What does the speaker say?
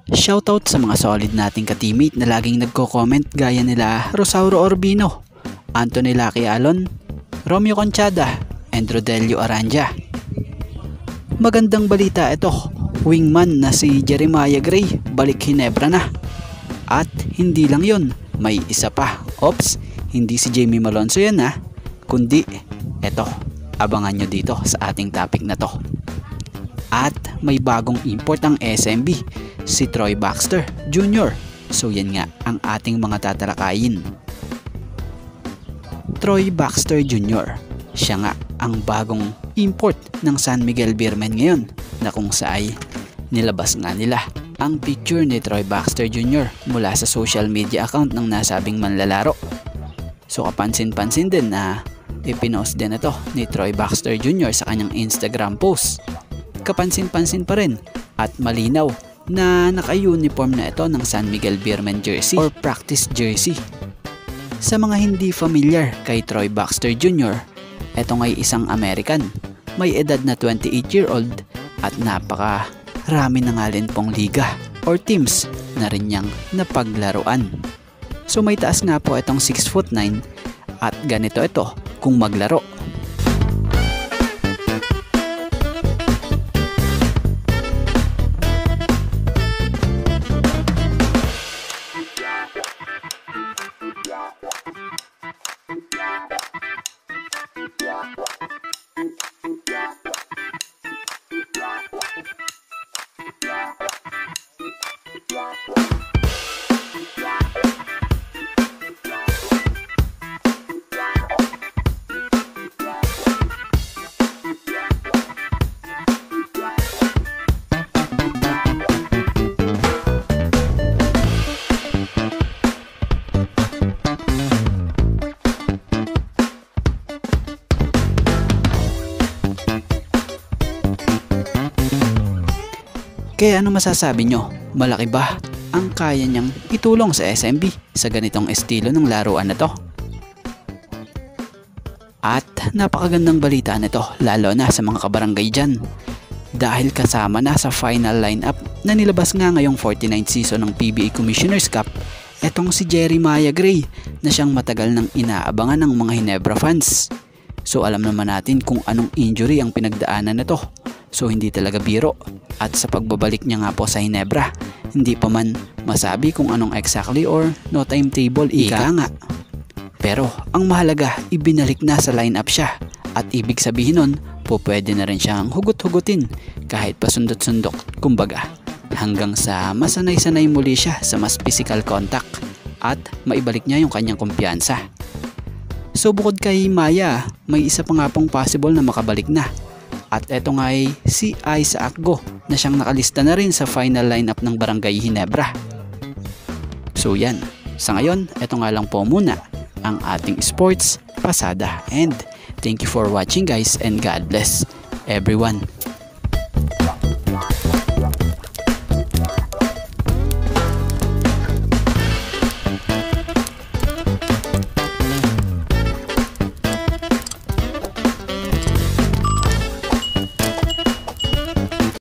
Shoutout sa mga solid nating ka-teammate na laging nagko-comment gaya nila Rosauro Orbino, Anthony Laquialon, Romeo Conchada, and Rodelio Aranja. Magandang balita ito, wingman na si Jeremiah Gray balik Ginebra na. At hindi lang yon, may isa pa. Ops, hindi si Jamie Malonzo yan ha, kundi eto, abangan nyo dito sa ating topic na to. At may bagong import ang SMB, si Troy Baxter Jr. So yan nga ang ating mga tatalakayin. Troy Baxter Jr. Siya nga ang bagong import ng San Miguel Beermen ngayon, na kung saan nilabas nga nila ang picture ni Troy Baxter Jr. mula sa social media account ng nasabing manlalaro. So kapansin-pansin din na ipinost din ito ni Troy Baxter Jr. sa kanyang Instagram post. Kapansin-pansin pa rin at malinaw na naka-uniform na ito ng San Miguel Beermen jersey or practice jersey. Sa mga hindi familiar kay Troy Baxter Jr., ito nga'y isang American, may edad na 28-year-old at napakarami na nga rin pong liga or teams na rin niyang napaglaruan. So may taas nga po itong 6'9" at ganito ito kung maglaro. Kaya ano masasabi nyo? Malaki ba ang kaya niyang itulong sa SMB sa ganitong estilo ng laruan na to? At napakagandang balita nito lalo na sa mga kabarangay dyan, dahil kasama na sa final lineup na nilabas nga ngayong 49th season ng PBA Commissioner's Cup etong si Jeremiah Gray na siyang matagal nang inaabangan ng mga Ginebra fans. So alam naman natin kung anong injury ang pinagdaanan nito. So hindi talaga biro, at sa pagbabalik niya nga po sa Ginebra, hindi pa man masabi kung anong exactly or no timetable ika nga. Pero ang mahalaga, ibinalik na sa lineup siya, at ibig sabihin nun, po pwede na rin siyang hugot-hugutin kahit pasundot-sundok, kumbaga, hanggang sa masanay-sanay muli siya sa mas physical contact at maibalik niya yung kanyang kumpiyansa. So bukod kay Maya, may isa pa nga pong possible na makabalik na. At eto nga ay si Isaac Go na siyang nakalista na rin sa final lineup ng Barangay Ginebra. So yan, sa ngayon, eto nga lang po muna ang ating sports pasada. And thank you for watching guys, and God bless everyone.